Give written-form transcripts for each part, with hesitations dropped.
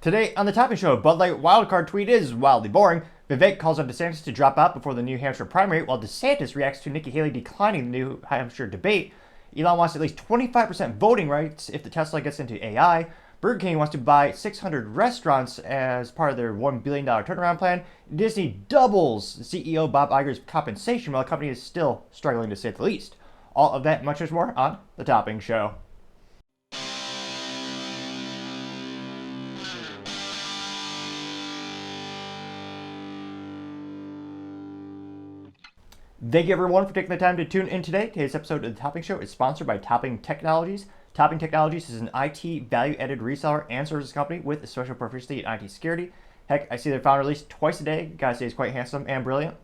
Today on the topic show, Light Wildcard Tweet is wildly boring. Vivek calls on DeSantis to drop out before the New Hampshire primary, while DeSantis reacts to Nikki Haley declining the New Hampshire debate. Elon wants at least 25% voting rights if the Tesla gets into AI. Burger King wants to buy 600 restaurants as part of their $1 billion turnaround plan. Disney doubles CEO Bob Iger's compensation while the company is still struggling to say the least. All of that and much more on the topping show. Thank you everyone for taking the time to tune in today. Today's episode of The Topping Show is sponsored by Topping Technologies. Topping Technologies is an IT value-added reseller and services company with a special proficiency in IT security. Heck, I see their founder at least twice a day. Guy says quite handsome and brilliant.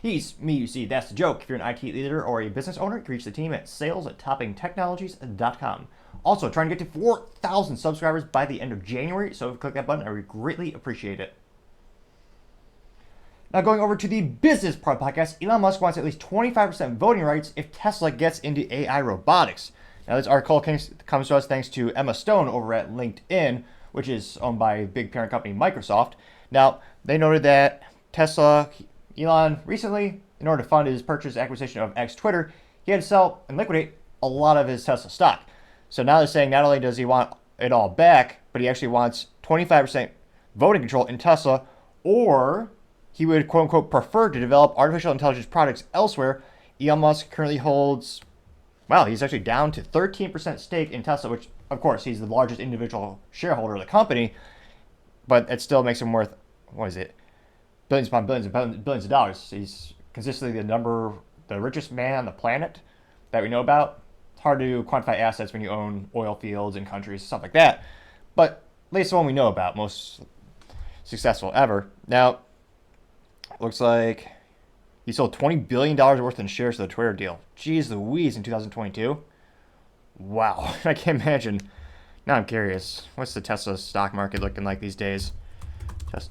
He's me, you see, that's the joke. If you're an IT leader or a business owner, you can reach the team at sales@toppingtechnologies.com. Also, trying to get to 4,000 subscribers by the end of January, so if you click that button, I would greatly appreciate it. Now going over to the business part of the podcast, Elon Musk wants at least 25% voting rights if Tesla gets into AI robotics. Now this article comes to us thanks to Emma Stone over at LinkedIn, which is owned by big parent company Microsoft. Now, they noted that Elon recently, in order to fund his acquisition of X Twitter, he had to sell and liquidate a lot of his Tesla stock. So now they're saying not only does he want it all back, but he actually wants 25% voting control in Tesla, or he would, quote unquote, prefer to develop artificial intelligence products elsewhere. Elon Musk currently holds, he's actually down to 13% stake in Tesla, which, of course, he's the largest individual shareholder of the company, but it still makes him worth, billions upon billions and billions of dollars. He's consistently the richest man on the planet that we know about. It's hard to quantify assets when you own oil fields and countries, stuff like that, but at least the one we know about, most successful ever. Now, looks like he sold $20 billion worth in shares of the Twitter deal. Jeez Louise, in 2022. Wow, I can't imagine. Now I'm curious. What's the Tesla stock market looking like these days? Just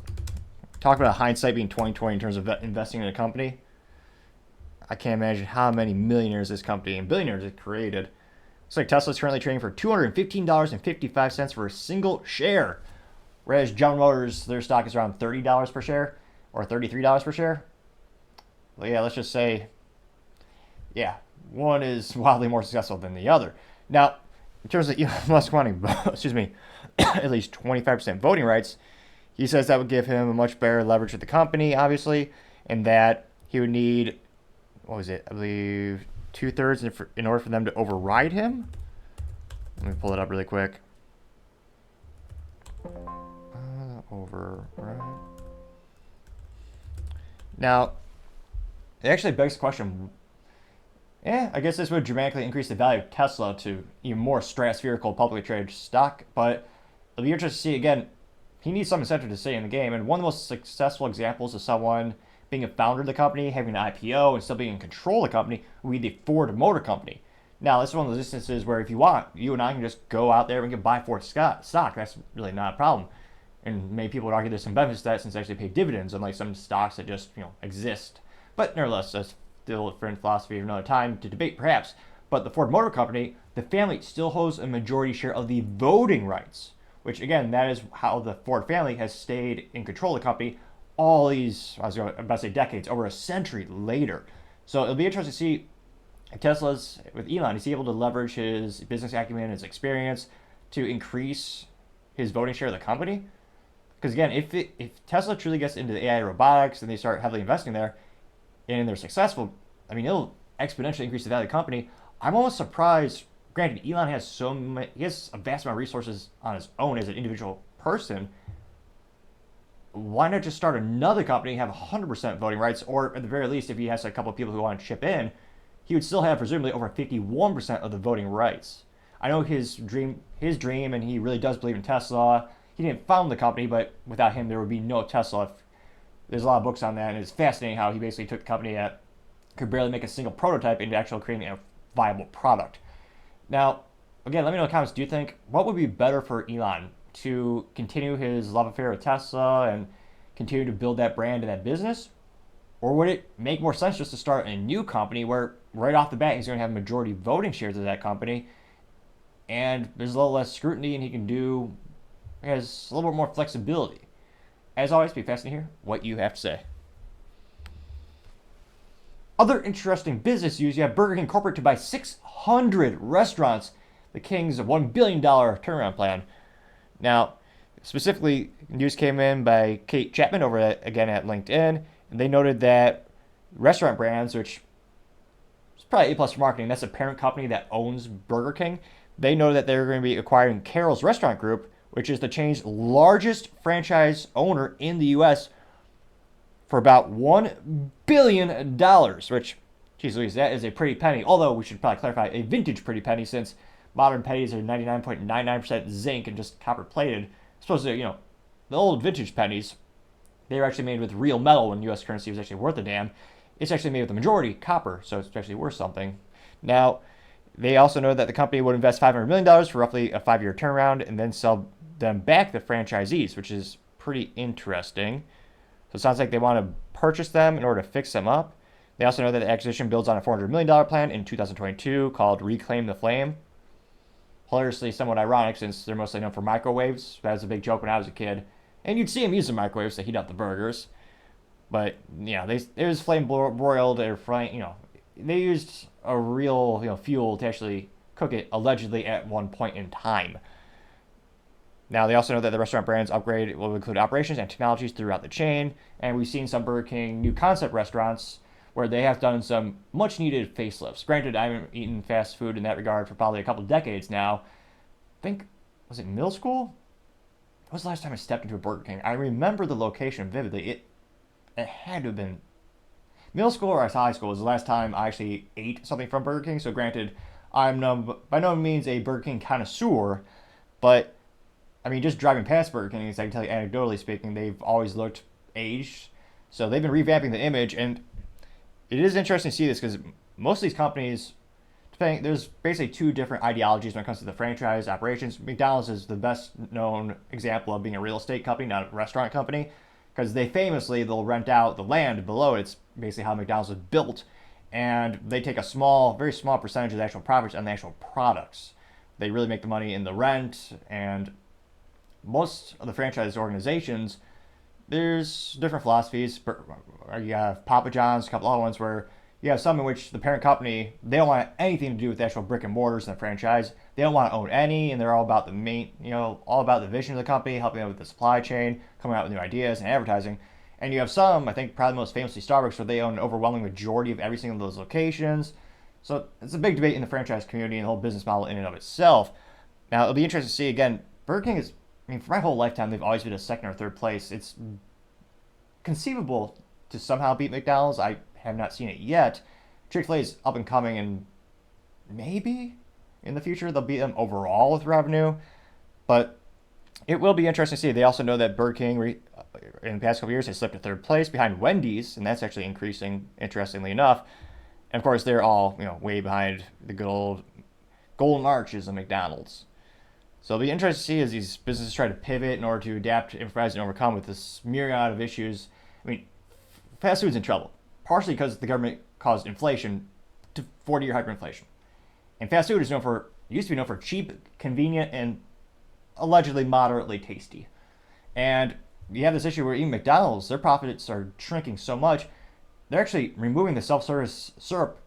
talk about hindsight being 20/20 in terms of investing in a company. I can't imagine how many millionaires this company and billionaires it created. Looks like Tesla's currently trading for $215.55 for a single share, whereas General Motors, their stock is around $30 per share. Or $33 per share. Well, yeah, let's just say, one is wildly more successful than the other. Now, in terms of Elon Musk wanting, at least 25% voting rights, he says that would give him a much better leverage with the company, obviously, and that he would need, I believe 2/3 in order for them to override him. Let me pull it up really quick. Override. Now, it actually begs the question, I guess this would dramatically increase the value of Tesla to even more stratospherical publicly traded stock, but it'll be interesting to see, again, he needs some incentive to stay in the game, and one of the most successful examples of someone being a founder of the company, having an IPO, and still being in control of the company would be the Ford Motor Company. Now, this is one of those instances where if you want, you and I can just go out there and can buy Ford stock. That's really not a problem. And many people would argue there's some benefits to that since they actually pay dividends, unlike some stocks that just, exist. But nevertheless, that's still a different philosophy of another time to debate, perhaps. But the Ford Motor Company, the family still holds a majority share of the voting rights, which, again, that is how the Ford family has stayed in control of the company all these, decades, over a century later. So it'll be interesting to see if Tesla's, with Elon, is he able to leverage his business acumen, his experience, to increase his voting share of the company? Because again, if Tesla truly gets into the AI robotics and they start heavily investing there, and they're successful, it'll exponentially increase the value of the company. I'm almost surprised. Granted, Elon has he has a vast amount of resources on his own as an individual person. Why not just start another company, have 100% voting rights, or at the very least, if he has a couple of people who want to chip in, he would still have presumably over 51% of the voting rights. I know his dream, and he really does believe in Tesla. He didn't found the company, but without him, there would be no Tesla. There's a lot of books on that, and it's fascinating how he basically took the company that could barely make a single prototype into actually creating a viable product. Now, again, let me know in the comments, do you think, what would be better for Elon? To continue his love affair with Tesla and continue to build that brand and that business? Or would it make more sense just to start a new company where right off the bat he's going to have majority voting shares of that company and there's a little less scrutiny and he can do has a little bit more flexibility. As always, be fascinating to hear what you have to say. Other interesting business news, you have Burger King corporate to buy 600 restaurants, the King's $1 billion turnaround plan. Now, specifically, news came in by Kate Chapman over again at LinkedIn, and they noted that Restaurant Brands, which is probably A+ for marketing, that's a parent company that owns Burger King, they know that they're going to be acquiring Carroll's Restaurant Group, which is the chain's largest franchise owner in the U.S., for about $1 billion, which, geez Louise, that is a pretty penny. Although we should probably clarify, a vintage pretty penny, since modern pennies are 99.99% zinc and just copper plated. Supposed to, the old vintage pennies, they were actually made with real metal when U.S. currency was actually worth a damn. It's actually made with the majority copper, so it's actually worth something. Now, they also know that the company would invest $500 million for roughly a 5-year turnaround and then sell them back to franchisees, which is pretty interesting. So it sounds like they want to purchase them in order to fix them up. They also know that the acquisition builds on a $400 million plan in 2022 called Reclaim the Flame. Hilariously somewhat ironic, since they're mostly known for microwaves. That was a big joke when I was a kid. And you'd see them use the microwaves to heat up the burgers. But, it was flame broiled or they used a real, fuel to actually cook it, allegedly, at one point in time. Now, they also know that the Restaurant Brands upgrade will include operations and technologies throughout the chain, and we've seen some Burger King new concept restaurants where they have done some much-needed facelifts. Granted, I haven't eaten fast food in that regard for probably a couple of decades now. I think, was it middle school? When was the last time I stepped into a Burger King? I remember the location vividly. It had to have been middle school or high school was the last time I actually ate something from Burger King. So granted, I'm by no means a Burger King connoisseur, but just driving past Burger King, I can tell you anecdotally speaking, they've always looked aged. So they've been revamping the image, and it is interesting to see this because most of these companies, there's basically two different ideologies when it comes to the franchise operations. McDonald's is the best known example of being a real estate company, not a restaurant company, because they'll rent out the land below it. It's basically how McDonald's was built, and they take a very small percentage of the actual profits on the actual products. They really make the money in the rent, and most of the franchise organizations, there's different philosophies. You have Papa John's, a couple other ones where you have some in which the parent company, they don't want anything to do with the actual brick and mortars in the franchise. They don't want to own any, and they're all about all about the vision of the company, helping them with the supply chain, coming out with new ideas and advertising. And you have some, I think probably most famously Starbucks, where they own an overwhelming majority of every single of those locations. So it's a big debate in the franchise community and the whole business model in and of itself. Now, it'll be interesting to see, again, Burger King is, for my whole lifetime, they've always been a second or third place. It's conceivable to somehow beat McDonald's. I have not seen it yet. Chick-fil-A is up and coming, and maybe in the future they'll beat them overall with revenue. But it will be interesting to see. They also know that Burger King, in the past couple of years, has slipped to third place behind Wendy's, and that's actually increasing, interestingly enough. And of course, they're all way behind the good old golden arches of McDonald's. So it'll be interesting to see as these businesses try to pivot in order to adapt, improvise, and overcome with this myriad of issues. Fast food's in trouble, partially because the government caused inflation to 40-year hyperinflation. And fast food used to be known for cheap, convenient, and allegedly moderately tasty. And you have this issue where even McDonald's, their profits are shrinking so much, they're actually removing the self-service syrup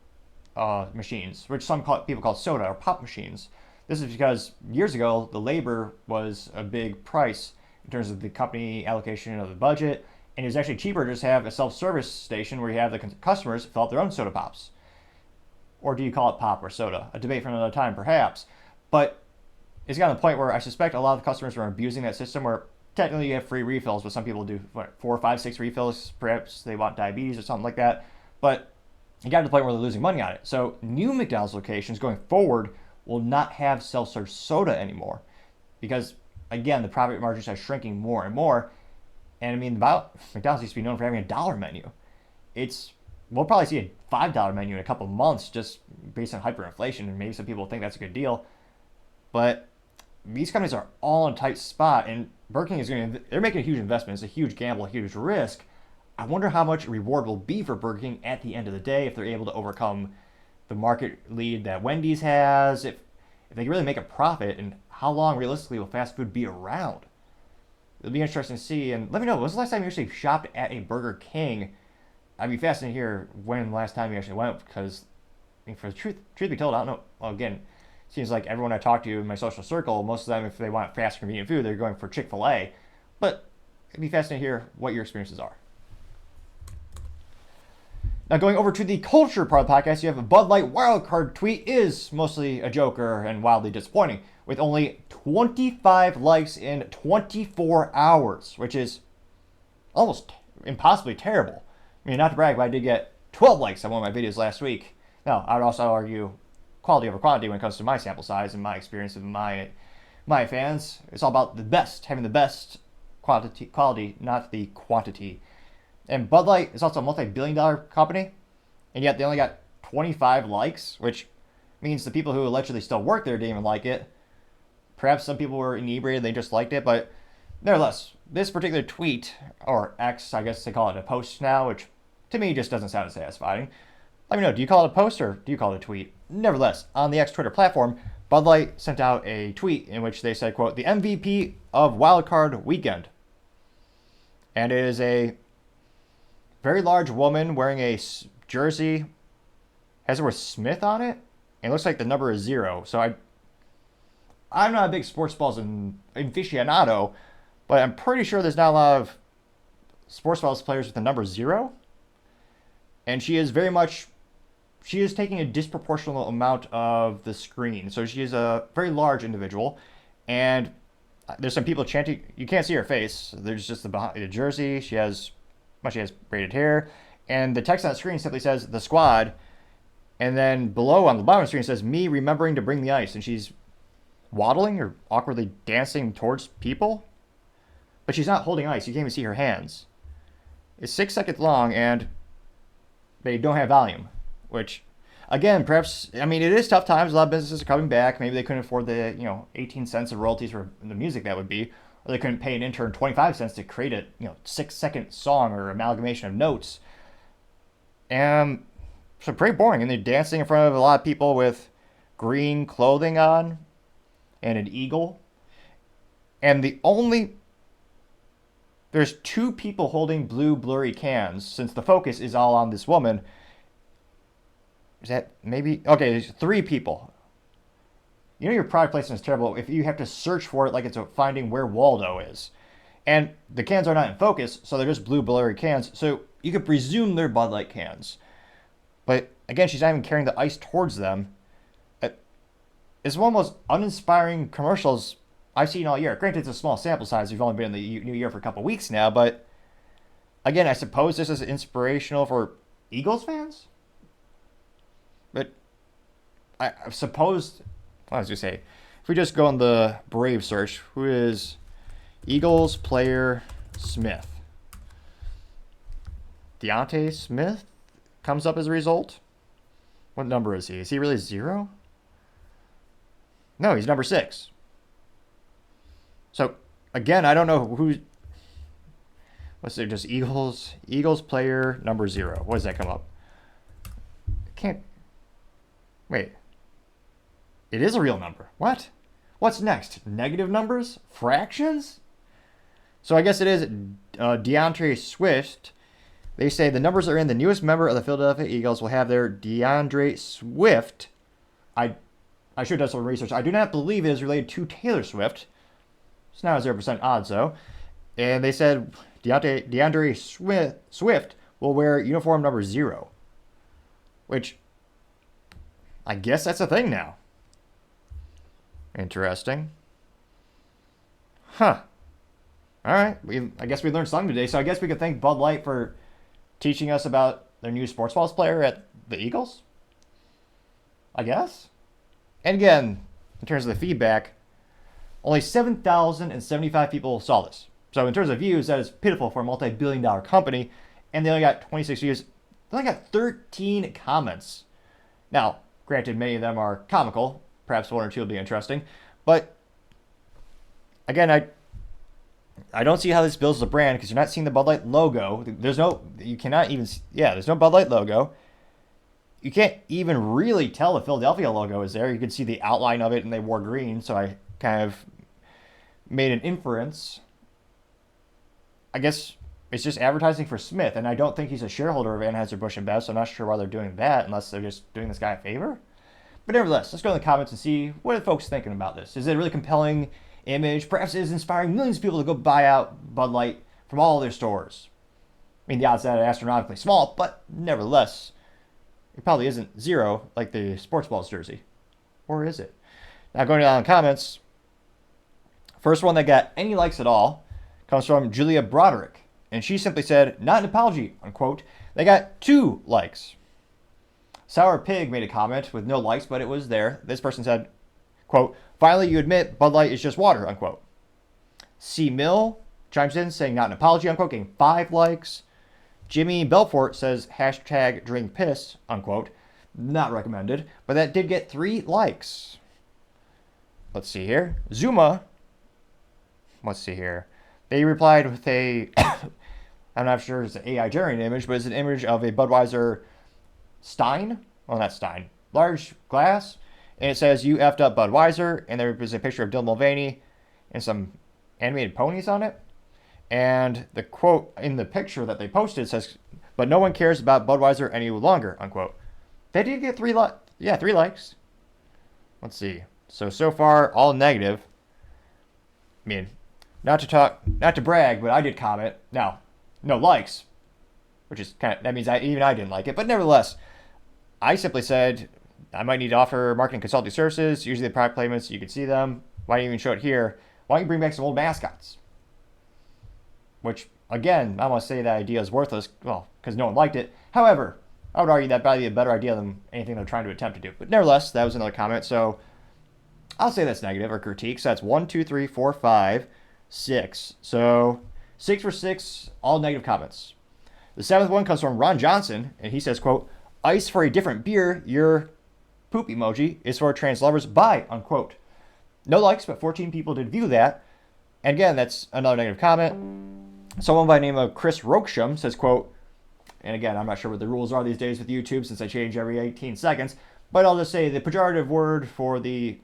machines, which people call soda or pop machines. This is because years ago, the labor was a big price in terms of the company allocation of the budget, and it was actually cheaper to just have a self-service station where you have the customers fill up their own soda pops. Or do you call it pop or soda? A debate for another time, perhaps. But it's gotten to the point where I suspect a lot of customers are abusing that system where technically you have free refills, but some people do 4, 5, 6 refills. Perhaps they want diabetes or something like that. But it got to the point where they're losing money on it. So new McDonald's locations going forward will not have self-serve soda anymore because, again, the profit margins are shrinking more and more. And McDonald's used to be known for having a $1 menu. We'll probably see a $5 menu in a couple of months just based on hyperinflation, and maybe some people think that's a good deal. But these companies are all in a tight spot, and Burger King they're making a huge investment. It's a huge gamble, a huge risk. I wonder how much reward will be for Burger King at the end of the day if they're able to overcome the market lead that Wendy's has, if they can really make a profit, and how long realistically will fast food be around? It'll be interesting to see. And let me know, when was the last time you actually shopped at a Burger King? I'd be fascinated to hear when the last time you actually went, because I mean, for the truth be told, I don't know. Well, again, it seems like everyone I talk to in my social circle, most of them, if they want fast, convenient food, they're going for Chick-fil-A. But it'd be fascinating to hear what your experiences are. Now, going over to the culture part of the podcast, you have a Bud Light Wildcard Tweet is mostly a joker and wildly disappointing, with only 25 likes in 24 hours, which is almost impossibly terrible. I mean, not to brag, but I did get 12 likes on one of my videos last week. Now, I would also argue quality over quantity when it comes to my sample size and my experience with my fans. It's all about the best, having the best quality, not the quantity. And Bud Light is also a multi-billion-dollar company, and yet they only got 25 likes, which means the people who allegedly still work there didn't even like it. Perhaps some people were inebriated, they just liked it, but nevertheless, this particular tweet, or X, I guess they call it a post now, which to me just doesn't sound as satisfying. Let me know, do you call it a post or do you call it a tweet? Nevertheless, on the X Twitter platform, Bud Light sent out a tweet in which they said, quote, "The MVP of Wildcard Weekend." And it is a very large woman wearing a jersey, has the word Smith on it, and it looks like the number is 0. So I'm not a big sports balls aficionado, but I'm pretty sure there's not a lot of sports balls players with the number 0. And she is taking a disproportional amount of the screen. So she is a very large individual, and there's some people chanting. You can't see her face. There's just the jersey. She has braided hair, and the text on the screen simply says "the squad," and then below on the bottom of the screen says "me remembering to bring the ice," and she's waddling or awkwardly dancing towards people, but she's not holding ice. You can't even see her hands. It's 6 seconds long, and they don't have volume, which, again, perhaps, I mean, it is tough times. A lot of businesses are coming back. Maybe they couldn't afford the 18 cents of royalties for the music that would be. Or they couldn't pay an intern 25 cents to create a 6-second song or amalgamation of notes. And so pretty boring. And they're dancing in front of a lot of people with green clothing on and an eagle. And there's 2 people holding blue blurry cans, since the focus is all on this woman. Is that maybe? Okay, there's 3 people. Your product placement is terrible if you have to search for it like it's finding where Waldo is. And the cans are not in focus, so they're just blue blurry cans. So you could presume they're Bud Light cans. But again, she's not even carrying the ice towards them. It's one of the most uninspiring commercials I've seen all year. Granted, it's a small sample size. We've only been in the new year for a couple weeks now. But again, I suppose this is inspirational for Eagles fans. But I suppose... What was I going to say? If we just go on the Brave search, who is Eagles player Smith? Deontay Smith comes up as a result. What number is he? Is he really 0? No, he's number 6. So, again, I don't know who... What's it? Just Eagles player number 0. What does that come up? Can't... Wait. It is a real number. What? What's next? Negative numbers? Fractions? So I guess it is DeAndre Swift. They say the numbers are in. The newest member of the Philadelphia Eagles will have their DeAndre Swift. I should have done some research. I do not believe it is related to Taylor Swift. It's now a 0% odds, though. And they said DeAndre Swift will wear uniform number 0. Which, I guess that's a thing now. Interesting. Huh. All right. I guess we learned something today. So I guess we could thank Bud Light for teaching us about their new sports balls player at the Eagles. I guess. And again, in terms of the feedback, only 7,075 people saw this. So in terms of views, that is pitiful for a multi-billion-dollar company. And they only got 26 views. They only got 13 comments. Now, granted, many of them are comical. Perhaps 1 or 2 will be interesting. But, again, I don't see how this builds the brand, because you're not seeing the Bud Light logo. There's no Bud Light logo. You can't even really tell the Philadelphia logo is there. You can see the outline of it, and they wore green, so I kind of made an inference. I guess it's just advertising for Smith, and I don't think he's a shareholder of Anheuser-Busch InBev, so I'm not sure why they're doing that unless they're just doing this guy a favor. But nevertheless, let's go in the comments and see what are folks thinking about this. Is it a really compelling image? Perhaps it is inspiring millions of people to go buy out Bud Light from all their stores. I mean, the odds of that are astronomically small, but nevertheless, it probably isn't zero like the sports balls jersey. Or is it? Now, going down in the comments, first one that got any likes at all comes from Julia Broderick. And she simply said, not an apology, unquote. They got 2 likes. Sour Pig made a comment with no likes, but it was there. This person said, quote, finally you admit Bud Light is just water, unquote. C. Mill chimes in saying not an apology, unquote, getting 5 likes. Jimmy Belfort says hashtag drink piss, unquote. Not recommended, but that did get 3 likes. Let's see here. Zuma, let's see here. They replied with a, I'm not sure it's an AI generated image, but it's an image of a Budweiser Stein. Well, not Stein. Large glass. And it says, you effed up Budweiser. And there was a picture of Dylan Mulvaney and some animated ponies on it. And the quote in the picture that they posted says, but no one cares about Budweiser any longer, unquote. They did get 3 likes. Let's see. So far, all negative. I mean, not to brag, but I did comment. Now, no likes, which is that means even I didn't like it. But nevertheless, I simply said I might need to offer marketing consulting services. Usually the product placements, you can see them. Why don't you even show it here? Why don't you bring back some old mascots? Which, again, I want to say that idea is worthless, well, because no one liked it. However, I would argue that probably be a better idea than anything they're trying to attempt to do. But nevertheless, that was another comment. So I'll say that's negative or critique. So that's 1, 2, 3, 4, 5, 6. So 6 for 6, all negative comments. The 7th one comes from Ron Johnson, and he says, quote, ice for a different beer, your poop emoji is for trans lovers, bye, unquote. No likes, but 14 people did view that. And again, that's another negative comment. Someone by the name of Chris Rokesham says, quote, and again, I'm not sure what the rules are these days with YouTube since they change every 18 seconds, but I'll just say the pejorative word for the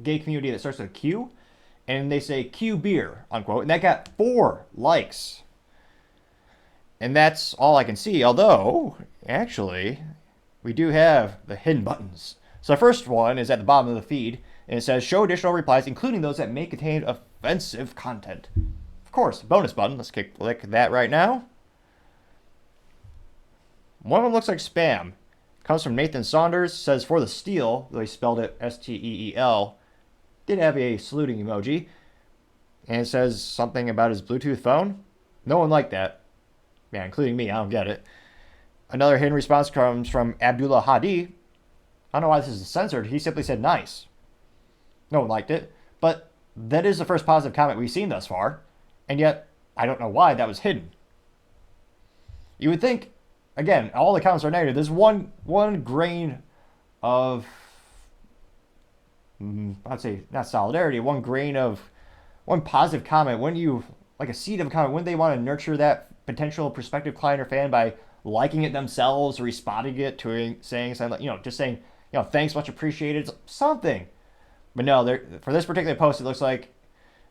gay community that starts with a Q, and they say Q beer, unquote, and that got 4 likes. And that's all I can see, although, actually, we do have the hidden buttons. So the first one is at the bottom of the feed, and it says, show additional replies, including those that may contain offensive content. Of course, bonus button. Let's click that right now. One of them looks like spam. Comes from Nathan Saunders. Says, for the steal, though he spelled it S-T-E-E-L, did have a saluting emoji. And it says something about his Bluetooth phone. No one liked that. Yeah, including me. I don't get it. Another hidden response comes from Abdullah Hadi. I don't know why this is censored. He simply said nice. No one liked it. But that is the first positive comment we've seen thus far. And yet, I don't know why that was hidden. You would think, again, all the comments are negative. There's one grain of, I'd say, not solidarity, one positive comment. When you, like a seed of a comment, wouldn't they want to nurture that potential prospective client or fan by liking it themselves or responding it to saying something, just saying, thanks, much appreciated, something. But no, for this particular post, it looks like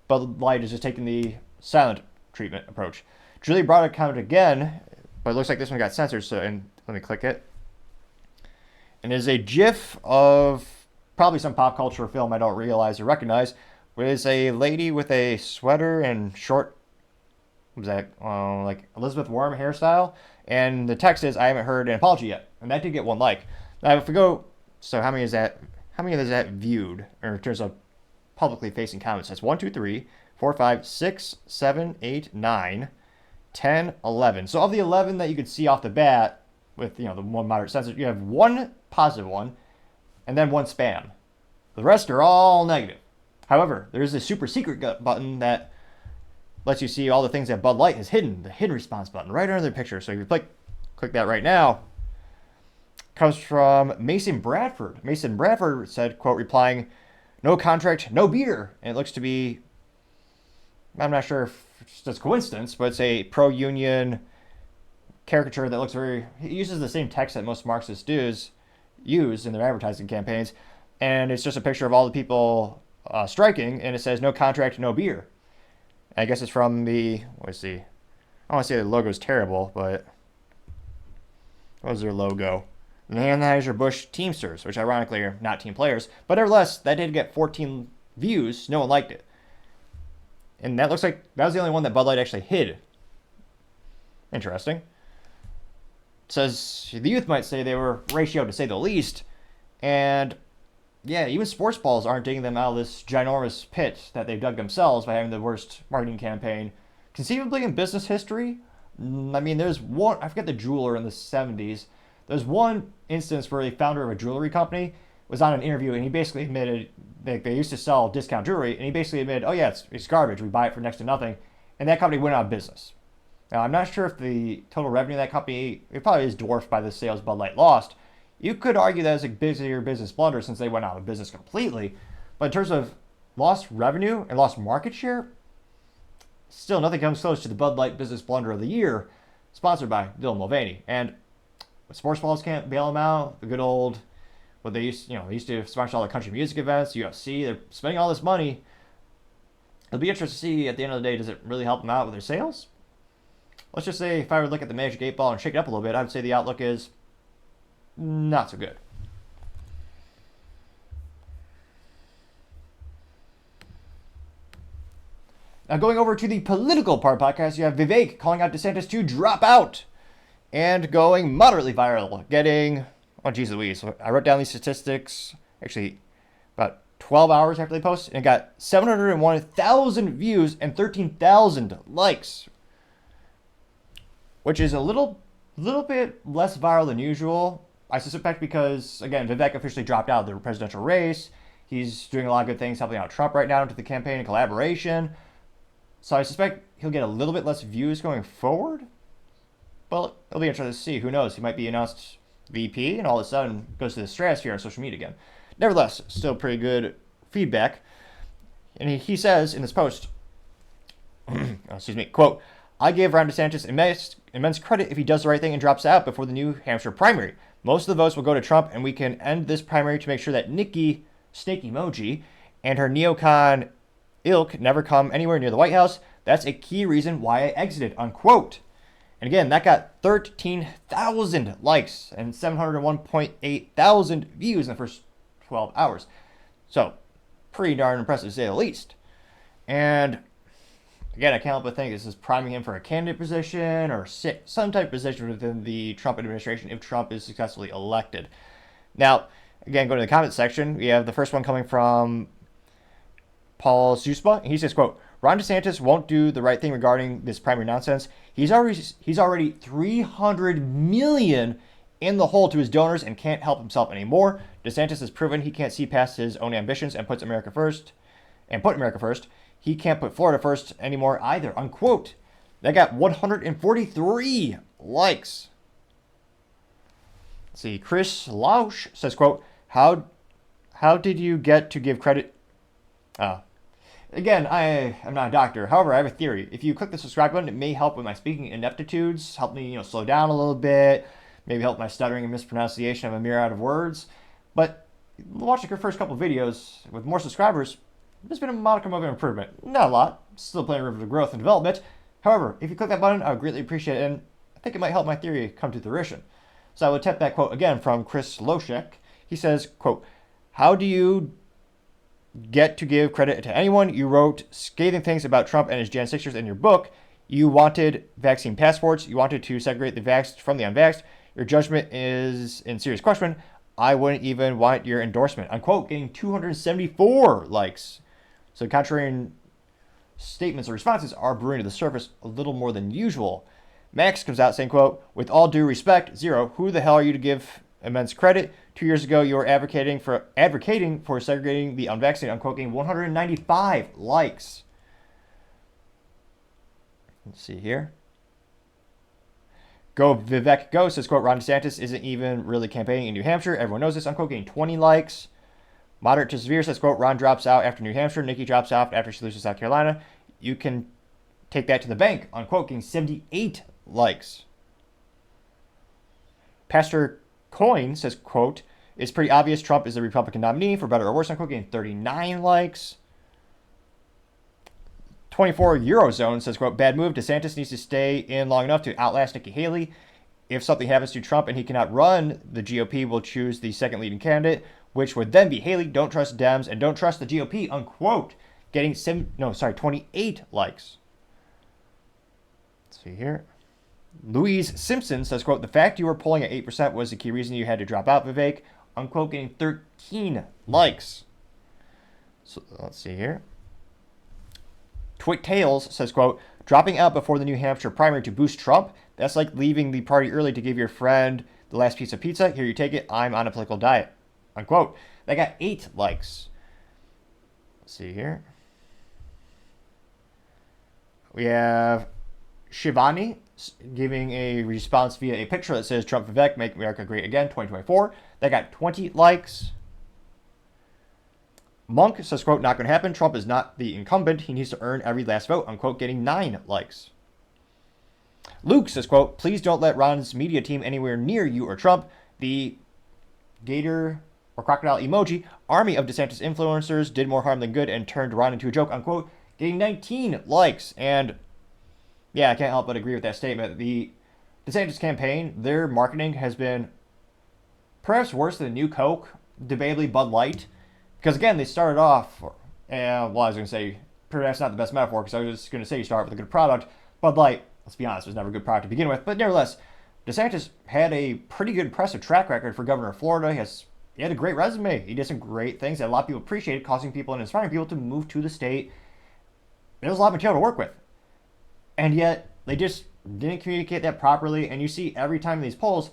Bud Light is just taking the silent treatment approach. Julie brought a comment again, but it looks like this one got censored, so let me click it. And there's a GIF of probably some pop culture film I don't realize or recognize, where there's a lady with a sweater and short, what was that, like Elizabeth Warren hairstyle, and the text is, I haven't heard an apology yet, and that did get 1 like. Now if we go, so how many is that viewed, or in terms of publicly facing comments? That's 1, 2, 3, 4, 5, 6, 7, 8, 9, 10, 11. So of the 11 that you could see off the bat with, the one moderate censor, you have 1 positive one and then 1 spam. The rest are all negative. However, there's a super secret button that lets you see all the things that Bud Light has hidden, the hidden response button right under the picture. So if you click that right now, comes from Mason Bradford. Mason Bradford said, quote, replying, no contract, no beer. And it looks to be, I'm not sure if it's just coincidence, but it's a pro-union caricature that looks it uses the same text that most Marxists use in their advertising campaigns. And it's just a picture of all the people striking, and it says no contract, no beer. I guess it's from the, let's see, I don't want to say the logo's terrible, but what was their logo? The Anheuser-Busch Teamsters, which ironically are not team players, but nevertheless, that did get 14 views. No one liked it. And that looks like that was the only one that Bud Light actually hid. Interesting. It says the youth might say they were ratioed to say the least. And yeah, even sports balls aren't digging them out of this ginormous pit that they've dug themselves by having the worst marketing campaign conceivably in business history. I mean, there's one, I forget the jeweler in the 70s. There's one instance where the founder of a jewelry company was on an interview and he basically admitted that they used to sell discount jewelry, and he basically admitted, oh yeah, it's garbage. We buy it for next to nothing. And that company went out of business. Now, I'm not sure if the total revenue of that company, it probably is dwarfed by the sales Bud Light lost. You could argue that it's a busier business blunder since they went out of business completely. But in terms of lost revenue and lost market share, still nothing comes close to the Bud Light business blunder of the year, sponsored by Dylan Mulvaney. And sports balls can't bail them out. The good old, what they used to sponsor all the country music events, UFC. They're spending all this money. It'll be interesting to see at the end of the day, does it really help them out with their sales? Let's just say if I were to look at the Magic 8 Ball and shake it up a little bit, I would say the outlook is not so good. Now going over to the political part podcast, you have Vivek calling out DeSantis to drop out and going moderately viral, getting, oh geez Louise, I wrote down these statistics, actually about 12 hours after they posted, and it got 701,000 views and 13,000 likes, which is a little bit less viral than usual. I suspect because, again, Vivek officially dropped out of the presidential race. He's doing a lot of good things, helping out Trump right now into the campaign and collaboration. So I suspect he'll get a little bit less views going forward. Well, it'll be interesting to see. Who knows? He might be announced VP and all of a sudden goes to the stratosphere on social media again. Nevertheless, still pretty good feedback. And he says in this post, excuse me, quote, I give Ron DeSantis immense credit if he does the right thing and drops out before the New Hampshire primary. Most of the votes will go to Trump, and we can end this primary to make sure that Nikki, snake emoji, and her neocon ilk never come anywhere near the White House. That's a key reason why I exited, unquote. And again, that got 13,000 likes and 701.8 thousand views in the first 12 hours. So, pretty darn impressive to say the least. And again, I can't help but think this is priming him for a candidate position or some type of position within the Trump administration if Trump is successfully elected. Now, again, going to the comment section, we have the first one coming from Paul Zuspa. He says, quote, Ron DeSantis won't do the right thing regarding this primary nonsense. He's already 300 million in the hole to his donors and can't help himself anymore. DeSantis has proven he can't see past his own ambitions and put America first. He can't put Florida first anymore either, unquote. That got 143 likes. Let's see, Chris Lausch says, quote, how did you get to give credit? Again, I am not a doctor. However, I have a theory. If you click the subscribe button, it may help with my speaking ineptitudes, help me, slow down a little bit, maybe help my stuttering and mispronunciation of a myriad of words. But watching your first couple of videos with more subscribers, there's been a modicum of improvement. Not a lot. Still plenty of room for growth and development. However, if you click that button, I would greatly appreciate it, and I think it might help my theory come to fruition. So I will attempt that quote again from Chris Loschek. He says, quote, how do you get to give credit to anyone? You wrote scathing things about Trump and his Jan 6ers in your book. You wanted vaccine passports. You wanted to segregate the vaxxed from the unvaxxed. Your judgment is in serious question. I wouldn't even want your endorsement, unquote, getting 274 likes. So contrarian statements or responses are brewing to the surface a little more than usual. Max comes out saying, quote, with all due respect, zero, who the hell are you to give immense credit? 2 years ago, you were advocating for segregating the unvaccinated, unquote, getting 195 likes. Let's see here. Go Vivek Go says, quote, Ron DeSantis isn't even really campaigning in New Hampshire. Everyone knows this, unquote, getting 20 likes. Moderate to severe says, quote, Ron drops out after New Hampshire. Nikki drops out after she loses South Carolina. You can take that to the bank, unquote, getting 78 likes. Pastor Coin says, quote, it's pretty obvious Trump is the Republican nominee for better or worse, unquote, getting 39 likes. 24 Eurozone says, quote, bad move. DeSantis needs to stay in long enough to outlast Nikki Haley. If something happens to Trump and he cannot run, the GOP will choose the second leading candidate, which would then be Haley. Don't trust Dems and don't trust the GOP, unquote. Getting 28 likes. Let's see here. Louise Simpson says, quote, the fact you were polling at 8% was the key reason you had to drop out, Vivek, unquote, getting 13 likes. So let's see here. Twit Tails says, quote, dropping out before the New Hampshire primary to boost Trump? That's like leaving the party early to give your friend the last piece of pizza. Here, you take it. I'm on a political diet. Unquote. That got 8 likes. Let's see here. We have Shivani giving a response via a picture that says Trump Vivek, make America great again, 2024. That got 20 likes. Monk says, quote, not going to happen. Trump is not the incumbent. He needs to earn every last vote, unquote, getting 9 likes. Luke says, quote, please don't let Ron's media team anywhere near you or Trump. The gator or crocodile emoji army of DeSantis influencers did more harm than good and turned Ron into a joke, unquote, getting 19 likes. And yeah, I can't help but agree with that statement. The DeSantis campaign, their marketing has been perhaps worse than the new Coke, debatably Bud Light. Because again, they started off, I was going to say, perhaps not the best metaphor, because I was just going to say you start with a good product. Bud Light, let's be honest, was never a good product to begin with. But nevertheless, DeSantis had a pretty good impressive track record for governor of Florida. He had a great resume. He did some great things that a lot of people appreciated, causing people and inspiring people to move to the state. There was a lot of material to work with. And yet, they just didn't communicate that properly. And you see every time in these polls,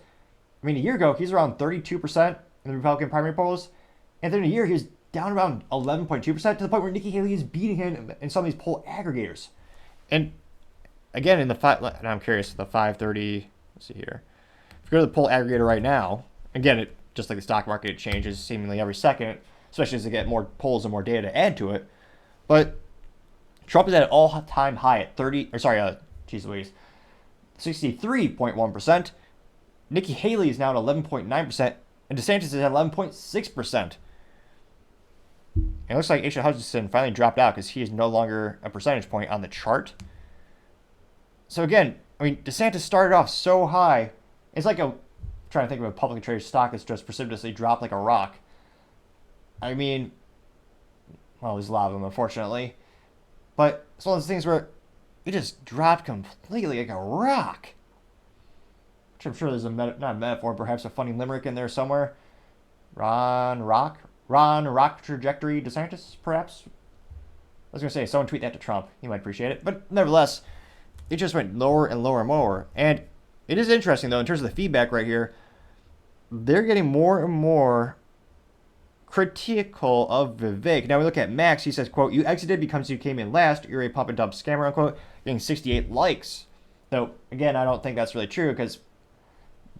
I mean, a year ago, he's around 32% in the Republican primary polls. And then a year, he was down around 11.2% to the point where Nikki Haley is beating him in some of these poll aggregators. And again, in the and I'm curious, the 530, let's see here. If you go to the poll aggregator right now, again, just like the stock market, it changes seemingly every second, especially as they get more polls and more data to add to it. But Trump is at an all-time high at 63.1%. Nikki Haley is now at 11.9%, and DeSantis is at 11.6%. It looks like Asa Hutchinson finally dropped out because he is no longer a percentage point on the chart. So again, I mean, DeSantis started off so high. It's like I'm trying to think of a publicly traded stock that's just precipitously dropped like a rock. I mean, well, there's a lot of them, unfortunately. But it's one of those things where it just dropped completely like a rock. Which I'm sure there's not a metaphor, perhaps a funny limerick in there somewhere. Ron Rock trajectory DeSantis, perhaps. I was going to say, someone tweet that to Trump. He might appreciate it. But nevertheless, it just went lower and lower and lower. And it is interesting, though, in terms of the feedback right here. They're getting more and more critical of Vivek. Now we look at Max. He says, quote, you exited because you came in last. You're a pump and dump scammer, unquote. Getting 68 likes. Though, again, I don't think that's really true because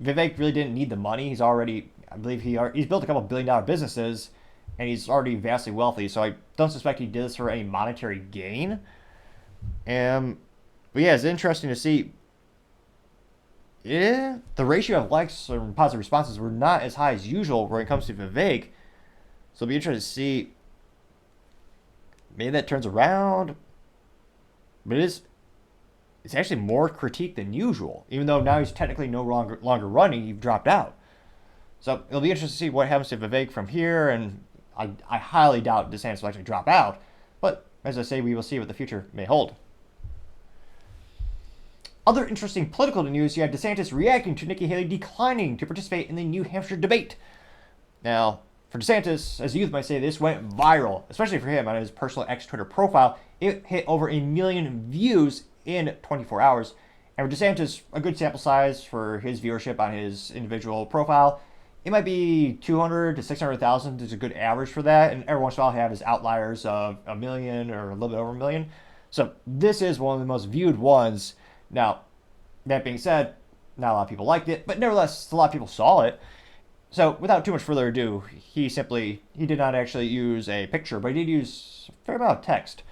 Vivek really didn't need the money. He's already, I believe he's built a couple $1 billion businesses and he's already vastly wealthy. So I don't suspect he did this for any monetary gain. But yeah, it's interesting to see. Yeah, the ratio of likes or positive responses were not as high as usual when it comes to Vivek. So it'll be interesting to see. Maybe that turns around. But it's actually more critique than usual. Even though now he's technically no longer running, he's dropped out. So it'll be interesting to see what happens to Vivek from here. And I highly doubt DeSantis will actually drop out. But as I say, we will see what the future may hold. Other interesting political news, you had DeSantis reacting to Nikki Haley declining to participate in the New Hampshire debate. Now, for DeSantis, as the youth might say, this went viral, especially for him on his personal X Twitter profile. It hit over 1 million views in 24 hours. And for DeSantis, a good sample size for his viewership on his individual profile, it might be 200 to 600,000 is a good average for that. And every once in a while, he'll have his outliers of 1 million or a little bit over 1 million. So this is one of the most viewed ones. Now, that being said, not a lot of people liked it, but nevertheless, a lot of people saw it. So without too much further ado, he did not actually use a picture, but he did use a fair amount of text.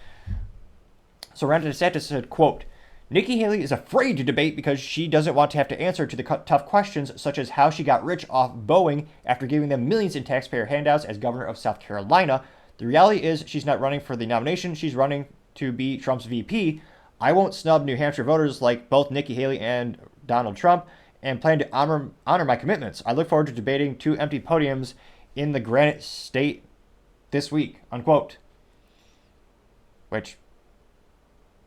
So Ron DeSantis said, quote, Nikki Haley is afraid to debate because she doesn't want to have to answer to the tough questions such as how she got rich off Boeing after giving them millions in taxpayer handouts as governor of South Carolina. The reality is she's not running for the nomination. She's running to be Trump's VP. I won't snub New Hampshire voters like both Nikki Haley and Donald Trump, and plan to honor my commitments. I look forward to debating 2 empty podiums in the Granite State this week, unquote. Which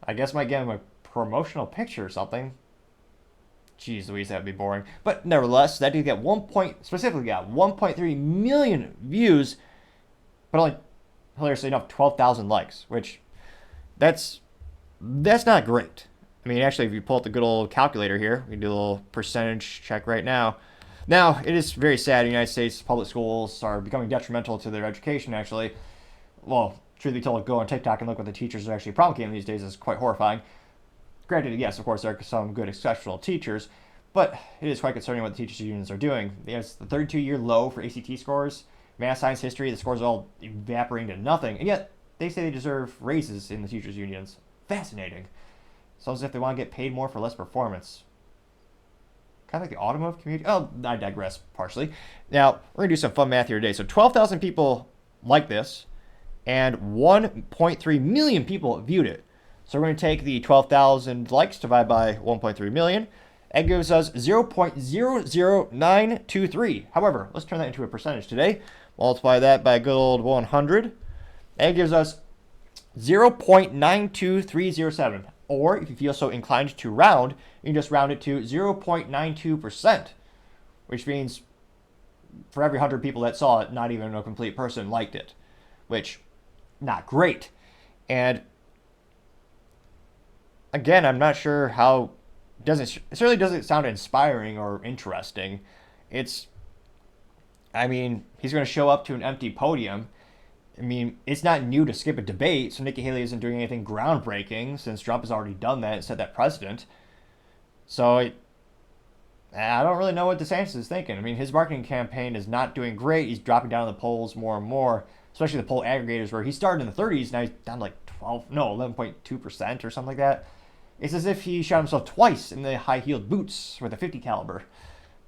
I guess might give him a promotional picture or something. Jeez Louise, that'd be boring. But nevertheless, that did get specifically got 1.3 million views, but only, hilariously enough, 12,000 likes, which that's not great. I mean, actually, if you pull up the good old calculator here, we can do a little percentage check right now. Now, it is very sad. The United States public schools are becoming detrimental to their education, actually. Well, truth be told, go on TikTok and look what the teachers are actually promulgating these days. Is quite horrifying. Granted, yes, of course, there are some good exceptional teachers, but it is quite concerning what the teachers' unions are doing. There's the 32-year low for ACT scores, math, science, history. The scores are all evaporating to nothing, and yet they say they deserve raises in the teachers' unions. Fascinating. So as if they want to get paid more for less performance. Kind of like the automotive community. Oh, I digress partially. Now, we're going to do some fun math here today. So 12,000 people like this, and 1.3 million people viewed it. So we're going to take the 12,000 likes divided by 1.3 million. That gives us 0.00923. However, let's turn that into a percentage today. Multiply that by a good old 100. That gives us 0.92307. Or, if you feel so inclined to round, you can just round it to 0.92%, which means for every 100 people that saw it, not even a complete person liked it, which, not great. And, again, I'm not sure how, it certainly doesn't sound inspiring or interesting. He's going to show up to an empty podium. I mean, it's not new to skip a debate, so Nikki Haley isn't doing anything groundbreaking since Trump has already done that and set that precedent. So I don't really know what DeSantis is thinking. I mean, his marketing campaign is not doing great. He's dropping down in the polls more and more, especially the poll aggregators where he started in the 30s, now he's down to like 11.2% or something like that. It's as if he shot himself twice in the high-heeled boots with a .50 caliber.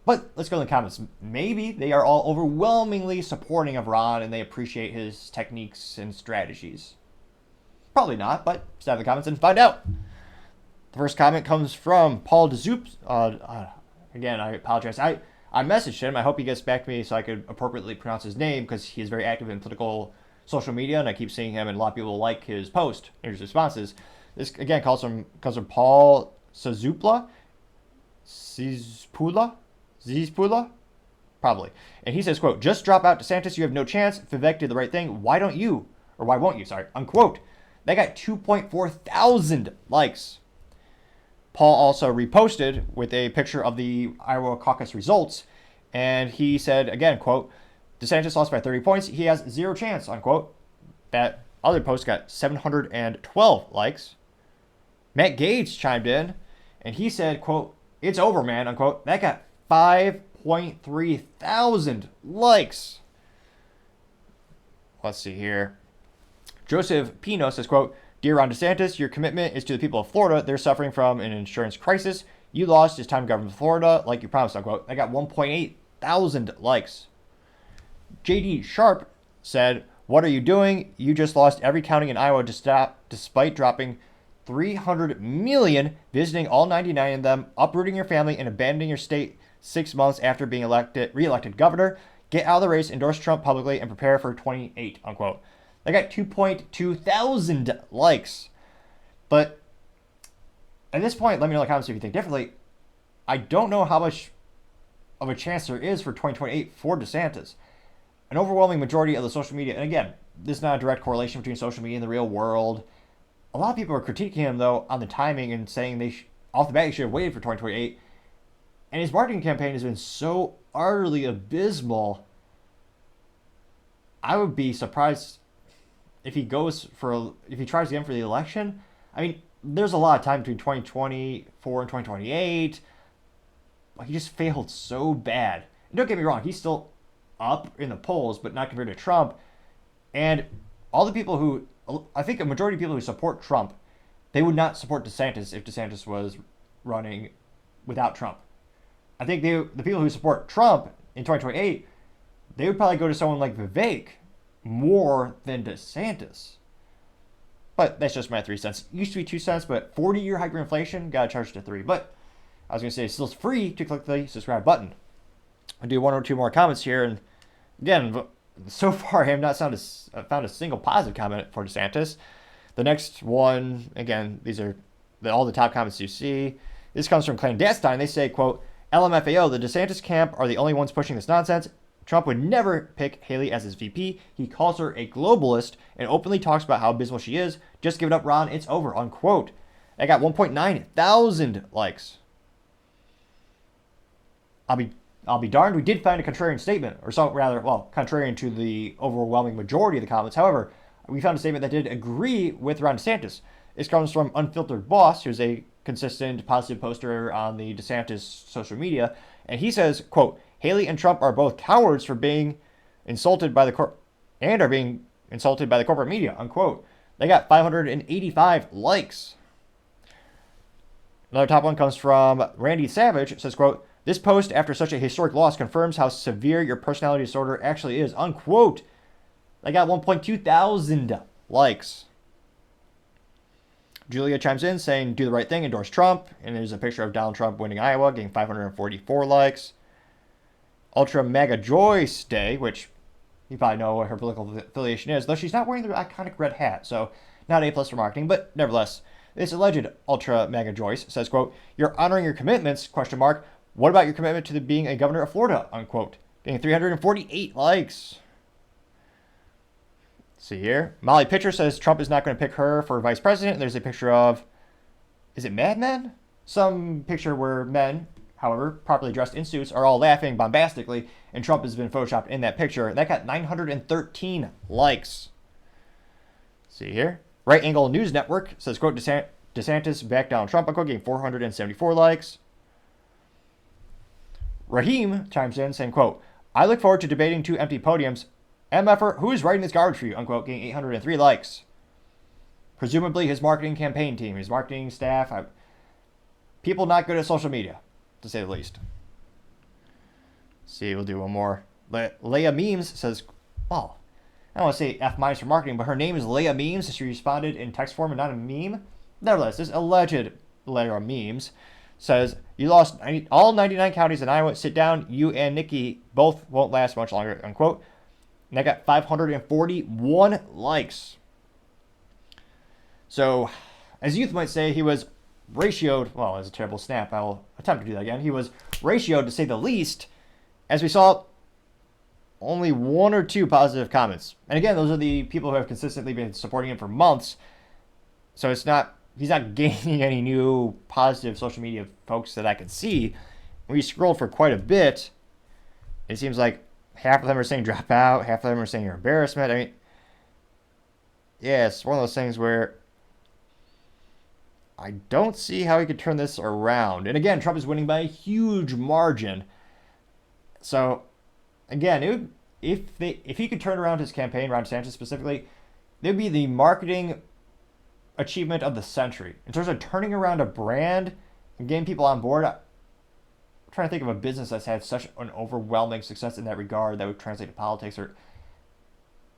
But let's go in the comments. Maybe they are all overwhelmingly supporting of Ron and they appreciate his techniques and strategies. Probably not, but stay in the comments and find out. The first comment comes from Paul DeZoup. Again, I apologize. I messaged him. I hope he gets back to me so I could appropriately pronounce his name because he is very active in political social media and I keep seeing him and a lot of people like his post and his responses. This, again, comes from Paul Zizpula? Probably. And he says, quote, just drop out DeSantis, you have no chance. Vivek did the right thing. Why won't you? Unquote. They got 2.4 thousand likes. Paul also reposted with a picture of the Iowa caucus results. And he said, again, quote, DeSantis lost by 30 points. He has zero chance, unquote. That other post got 712 likes. Matt Gage chimed in and he said, quote, it's over, man, unquote. That got 5.3 thousand likes. Let's see here. Joseph Pino says, quote, dear Ron DeSantis, your commitment is to the people of Florida. They're suffering from an insurance crisis. You lost. It's time to govern Florida like you promised, unquote. I got 1.8 thousand likes. JD Sharp said, what are you doing? You just lost every county in Iowa despite dropping 300 million, visiting all 99 of them, uprooting your family, and abandoning your state 6 months after being re-elected governor. Get out of the race, endorse Trump publicly, and prepare for 28, unquote. They got 2.2 thousand likes. But at this point, let me know in the comments if you think differently. I don't know how much of a chance there is for 2028 for DeSantis. An overwhelming majority of the social media, and again, this is not a direct correlation between social media and the real world. A lot of people are critiquing him, though, on the timing and saying off the bat, he should have waited for 2028. And his marketing campaign has been so utterly abysmal. I would be surprised if he tries again for the election. I mean, there's a lot of time between 2024 and 2028. He just failed so bad. And don't get me wrong, he's still up in the polls, but not compared to Trump. And all the people who, I think a majority of people who support Trump, they would not support DeSantis if DeSantis was running without Trump. I think the people who support Trump in 2028, they would probably go to someone like Vivek more than DeSantis. But that's just my 3 cents. It used to be 2 cents, but 40-year hyperinflation, got to charge to 3. But I was going to say, it's still free to click the subscribe button. I'll do 1 or 2 more comments here. And again, so far I have not found a single positive comment for DeSantis. The next one, again, these are all the top comments you see. This comes from Clandestine. They say, quote, LMFAO, the DeSantis camp are the only ones pushing this nonsense. Trump would never pick Haley as his VP. He calls her a globalist and openly talks about how abysmal she is. Just give it up, Ron. It's over, unquote. I got 1.9 thousand likes. I'll be darned. We did find a contrarian statement, or so rather, well, contrarian to the overwhelming majority of the comments. However, we found a statement that did agree with Ron DeSantis. This comes from Unfiltered Boss, who's a consistent positive poster on the DeSantis social media, and he says, quote, Haley and Trump are both cowards for being insulted by the corporate media, unquote. They got 585 likes. Another top one comes from Randy Savage. It says, quote, this post after such a historic loss confirms how severe your personality disorder actually is, unquote. They got 1.2 thousand likes. Julia chimes in saying, do the right thing, endorse Trump. And there's a picture of Donald Trump winning Iowa, getting 544 likes. Ultra Mega Joyce Day, which you probably know what her political affiliation is, though she's not wearing the iconic red hat, so not A+ for marketing, but nevertheless, this alleged Ultra Mega Joyce says, quote, you're honoring your commitments, question mark. What about your commitment to being a governor of Florida, unquote. Getting 348 likes. Let's see here. Molly Pitcher says Trump is not going to pick her for vice president. There's a picture of, is it Mad Men? Some picture where men, however, properly dressed in suits, are all laughing bombastically, and Trump has been photoshopped in that picture. That got 913 likes. Let's see here. Right Angle News Network says, quote, DeSantis back down Trump, unquote, getting 474 likes. Raheem chimes in saying, quote, I look forward to debating 2 empty podiums. MFer, who is writing this garbage for you, unquote, getting 803 likes. Presumably his marketing campaign team, his marketing staff, people not good at social media, to say the least. See, we'll do one more. Leia Memes says, well, I don't want to say F- for marketing, but her name is Leia Memes, so she responded in text form and not a meme. Nevertheless, this alleged Leia Memes says, you lost all 99 counties in Iowa. Sit down. You and Nikki both won't last much longer, unquote. And I got 541 likes. So, as youth might say, he was ratioed. Well, it's a terrible snap. I'll attempt to do that again. He was ratioed, to say the least, as we saw only 1 or 2 positive comments. And again, those are the people who have consistently been supporting him for months. So he's not gaining any new positive social media folks that I can see. We scrolled for quite a bit. It seems like half of them are saying drop out, half of them are saying you're embarrassment. I mean, yeah, it's one of those things where I don't see how he could turn this around. And again, Trump is winning by a huge margin. So, again, if he could turn around his campaign, Ron DeSantis specifically, it would be the marketing achievement of the century. In terms of turning around a brand and getting people on board, I'm trying to think of a business that's had such an overwhelming success in that regard that would translate to politics. Or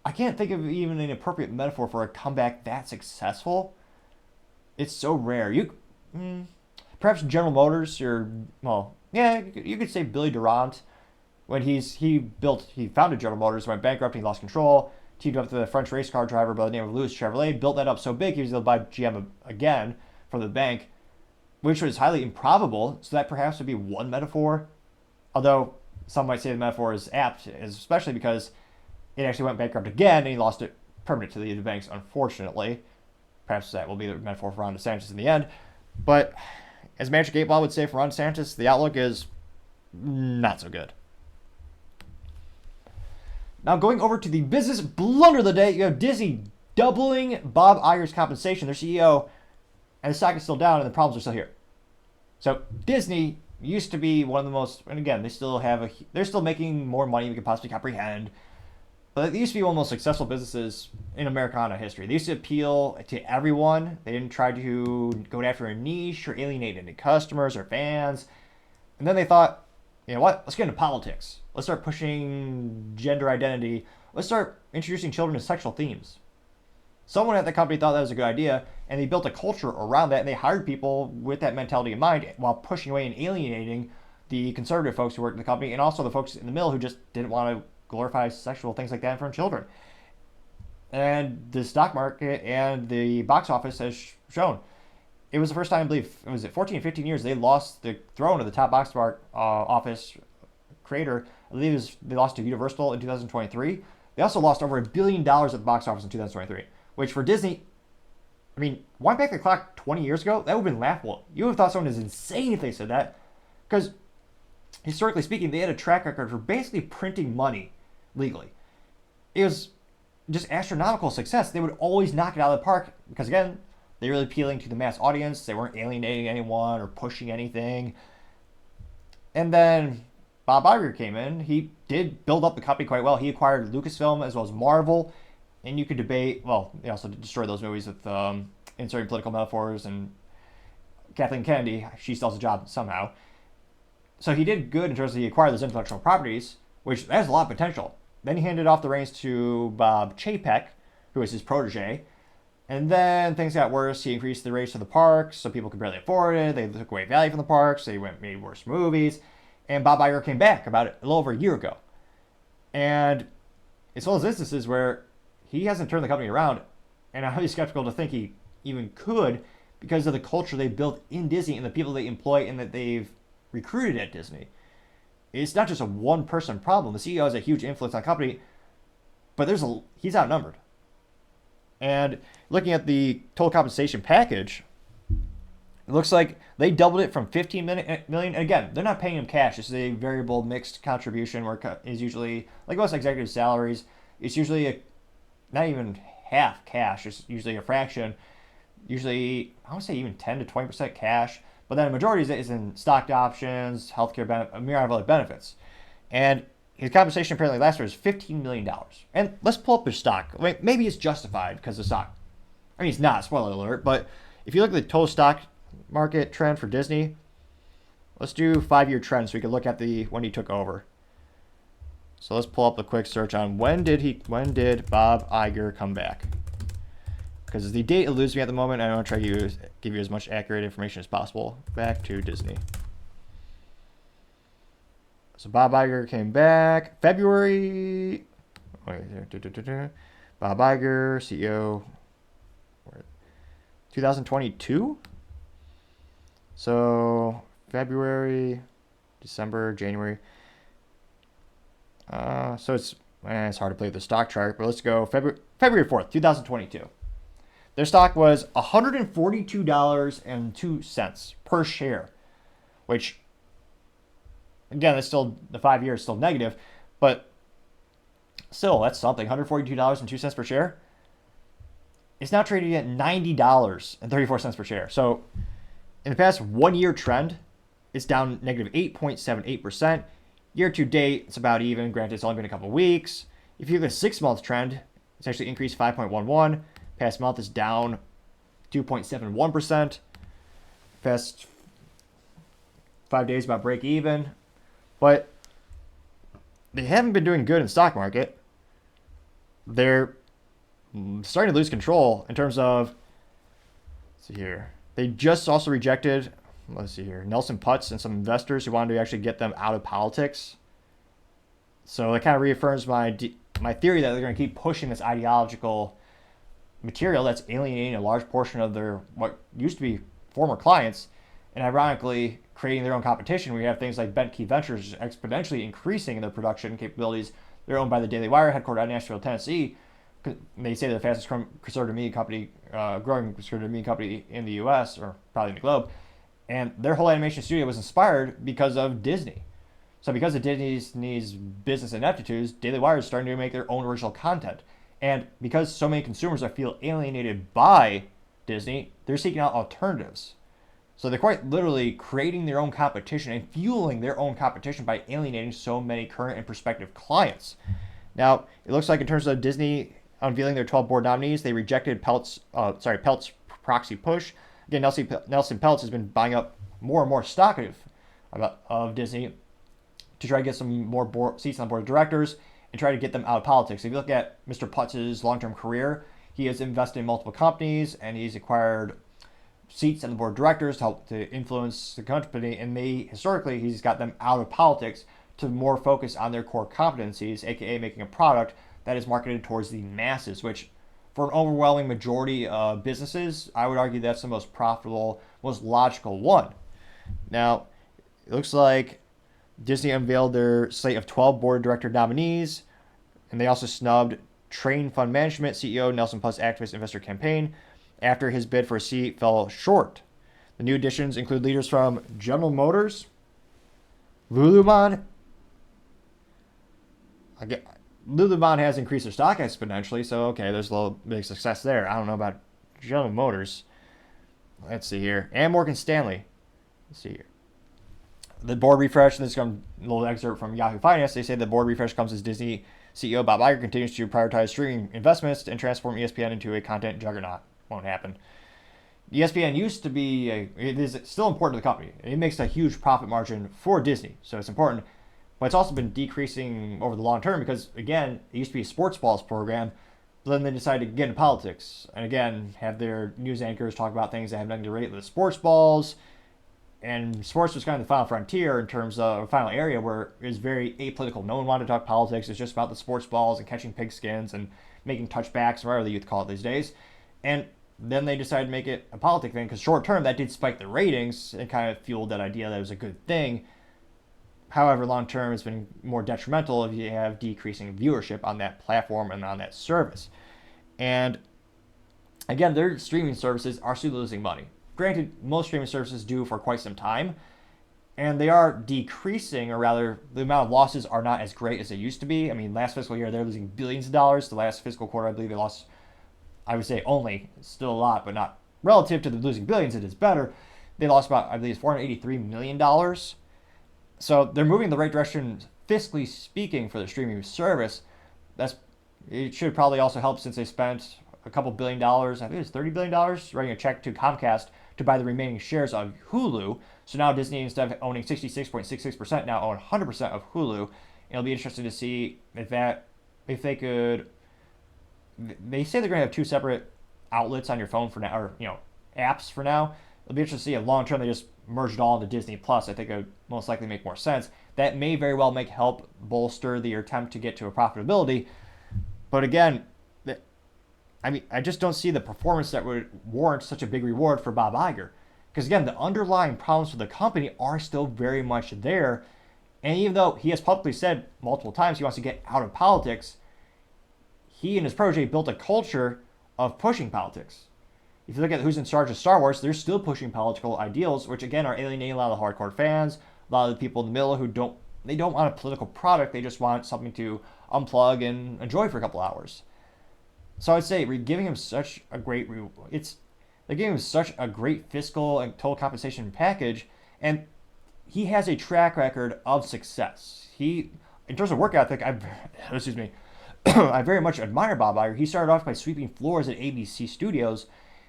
I can't think of even an appropriate metaphor for a comeback that successful. It's so rare. Perhaps General Motors, you could say Billy Durant, when he founded General Motors, went bankrupt, he lost control, teamed up with a French race car driver by the name of Louis Chevrolet, built that up so big he was able to buy GM again from the bank, which was highly improbable. So that perhaps would be one metaphor. Although some might say the metaphor is apt, especially because it actually went bankrupt again and he lost it permanently to the banks, unfortunately. Perhaps that will be the metaphor for Ron DeSantis in the end. But as Magic 8 Ball would say for Ron DeSantis, the outlook is not so good. Now going over to the business blunder of the day, you have Disney doubling Bob Iger's compensation, their CEO, and the stock is still down and the problems are still here. So Disney used to be one of the most, and again, they're still making more money than we can possibly comprehend. But they used to be one of the most successful businesses in Americana history. They used to appeal to everyone. They didn't try to go after a niche or alienate any customers or fans. And then they thought, you know what? Let's get into politics. Let's start pushing gender identity. Let's start introducing children to sexual themes. Someone at the company thought that was a good idea, and they built a culture around that, and they hired people with that mentality in mind while pushing away and alienating the conservative folks who worked in the company and also the folks in the middle who just didn't want to glorify sexual things like that in front of children. And the stock market and the box office has shown. It was the first time, I believe, it was 14 or 15 years, they lost the throne of the top box office creator. I believe they lost to Universal in 2023. They also lost over $1 billion at the box office in 2023, which for Disney, I mean, wind back the clock 20 years ago, that would have been laughable. You would have thought someone is insane if they said that, because historically speaking, they had a track record for basically printing money legally. It was just astronomical success. They would always knock it out of the park because, again, they were really appealing to the mass audience. They weren't alienating anyone or pushing anything. And then Bob Iger came in. He did build up the company quite well. He acquired Lucasfilm as well as Marvel. And you could debate, well, he also destroyed those movies with inserting political metaphors, and Kathleen Kennedy, she still has a job somehow. So he did good in terms of he acquired those intellectual properties, which has a lot of potential. Then he handed off the reins to Bob Chapek, who was his protege. And then things got worse. He increased the rates for the parks, so people could barely afford it. They took away value from the parks. They made worse movies. And Bob Iger came back about a little over a year ago. And it's one of those instances where he hasn't turned the company around. And I'm highly skeptical to think he even could because of the culture they built in Disney and the people they employ and that they've recruited at Disney. It's not just a one-person problem. The CEO has a huge influence on the company, but he's outnumbered. And looking at the total compensation package, it looks like they doubled it from $15 million. And again, they're not paying him cash. This is a variable mixed contribution where is usually, like most executive salaries, it's usually not even half cash. It's usually a fraction. Usually, I would say even 10 to 20% cash. But then a majority is in stock options, healthcare benefits, a myriad of other benefits. And his compensation apparently last year was $15 million. And let's pull up his stock. Maybe it's justified because of stock. I mean, it's not, spoiler alert. But if you look at the total stock market trend for Disney, let's do 5-year trend so we can look at when he took over. So let's pull up a quick search on when did Bob Iger come back? Because the date eludes me at the moment. I want to try to give you as much accurate information as possible. Back to Disney. So Bob Iger came back February. Bob Iger, CEO, 2022. So February, December, January. So it's hard to play with the stock chart, but let's go February 4th, 2022. Their stock was $142.02 per share, which, again, that's still, the 5 years still negative, but still, that's something. $142.02 per share. It's now trading at $90.34 per share. So in the past 1 year trend, it's down negative 8.78%. Year to date, it's about even. Granted, it's only been a couple of weeks. If you look at a 6-month trend, it's actually increased 5.11. Past month is down 2.71%. Past 5 days about break even. But they haven't been doing good in the stock market. They're starting to lose control in terms of, let's see here. They just also rejected, let's see here, Nelson Putz and some investors who wanted to actually get them out of politics. So it kind of reaffirms my theory that they're going to keep pushing this ideological material that's alienating a large portion of their what used to be former clients, and ironically creating their own competition. We have things like Bentkey Ventures exponentially increasing their production capabilities. They're owned by the Daily Wire, headquartered in Nashville, Tennessee. They say they're the fastest conservative media company, growing conservative media company in the U.S. or probably in the globe. And their whole animation studio was inspired because of Disney. So because of Disney's business ineptitudes, Daily Wire is starting to make their own original content. And because so many consumers feel alienated by Disney, they're seeking out alternatives. So they're quite literally creating their own competition and fueling their own competition by alienating so many current and prospective clients. Now, it looks like in terms of Disney unveiling their 12 board nominees, they rejected Peltz's proxy push. Again, Nelson Peltz has been buying up more and more stock of Disney to try to get some more seats on the board of directors and try to get them out of politics. If you look at Mr. Putz's long-term career, he has invested in multiple companies, and he's acquired seats on the board of directors to help to influence the company. And historically, he's got them out of politics to more focus on their core competencies, aka making a product that is marketed towards the masses, which for an overwhelming majority of businesses, I would argue that's the most profitable, most logical one. Now, it looks like Disney unveiled their slate of 12 board of director nominees, and they also snubbed Train Fund Management CEO Nelson Plus activist investor campaign after his bid for a seat fell short. The new additions include leaders from General Motors, Lululemon. Lululemon has increased their stock exponentially, so okay, there's a little bit of success there. I don't know about General Motors. Let's see here. And Morgan Stanley. Let's see here. The board refresh, this is a little excerpt from Yahoo Finance. They say the board refresh comes as Disney CEO Bob Iger continues to prioritize streaming investments and transform ESPN into a content juggernaut. Won't happen. ESPN used to be, it is still important to the company. It makes a huge profit margin for Disney, so it's important. But it's also been decreasing over the long term because, again, it used to be a sports balls program, but then they decided to get into politics. And again, have their news anchors talk about things that have nothing to relate with sports balls. And sports was kind of the final frontier in terms of a final area where it was very apolitical. No one wanted to talk politics. It's just about the sports balls and catching pigskins and making touchbacks, or whatever the youth call it these days. And then they decided to make it a politic thing because short term that did spike the ratings and kind of fueled that idea that it was a good thing. However, long term it's been more detrimental if you have decreasing viewership on that platform and on that service. And again, their streaming services are still losing money. Granted, most streaming services do for quite some time, and they are decreasing, or rather, the amount of losses are not as great as they used to be. I mean, last fiscal year, they're losing billions of dollars. The last fiscal quarter, I believe they lost, I would say only, still a lot, but not relative to the losing billions, it is better. They lost about, I believe, $483 million. So they're moving in the right direction, fiscally speaking, for the streaming service. It should probably also help since they spent a couple $1 billion, I think it was $30 billion, writing a check to Comcast to buy the remaining shares of Hulu. So now Disney, instead of owning 66.66%, now own 100% of Hulu. It'll be interesting to see if they could. They say they're going to have two separate outlets on your phone for now, or apps for now. It'll be interesting to see if long term they just merge it all into Disney Plus. I think it would most likely make more sense. That may very well help bolster the attempt to get to a profitability. But again, I just don't see the performance that would warrant such a big reward for Bob Iger. Because again, the underlying problems for the company are still very much there. And even though he has publicly said multiple times he wants to get out of politics, he and his protege built a culture of pushing politics. If you look at who's in charge of Star Wars, they're still pushing political ideals, which again are alienating a lot of the hardcore fans, a lot of the people in the middle who don't want a political product, they just want something to unplug and enjoy for a couple hours. So I'd say giving him such a great they're giving him such a great fiscal and total compensation package, and he has a track record of success. In terms of work ethic, I very much admire Bob Iger. He started off by sweeping floors at ABC Studios,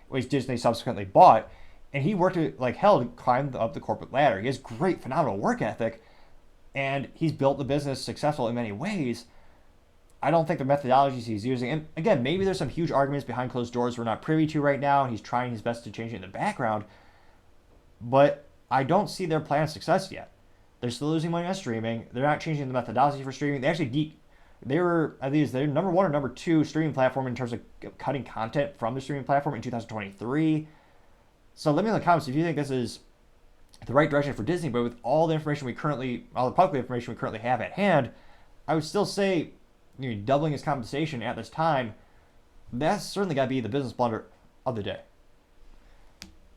which Disney subsequently bought, and he worked like hell to climb up the corporate ladder. He has great, phenomenal work ethic, and he's built the business successful in many ways. I don't think the methodologies he's using, and again, maybe there's some huge arguments behind closed doors we're not privy to right now, and he's trying his best to change it in the background, but I don't see their plan of success yet. They're still losing money on streaming. They're not changing the methodology for streaming. They were, at least, they're number one or number two streaming platform in terms of cutting content from the streaming platform in 2023. So let me know in the comments if you think this is the right direction for Disney, but with all the information all the public information we currently have at hand, I would still say doubling his compensation at this time, that's certainly got to be the business blunder of the day.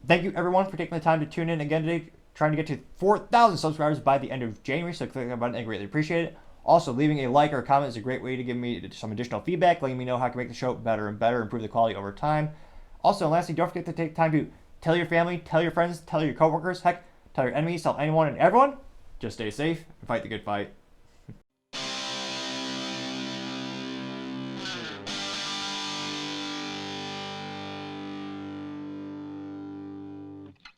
Thank you, everyone, for taking the time to tune in again today. Trying to get to 4,000 subscribers by the end of January, so click that button. I greatly appreciate it. Also, leaving a like or a comment is a great way to give me some additional feedback, letting me know how I can make the show better and better, improve the quality over time. Also, and lastly, don't forget to take time to tell your family, tell your friends, tell your coworkers, heck, tell your enemies, tell anyone and everyone. Just stay safe and fight the good fight.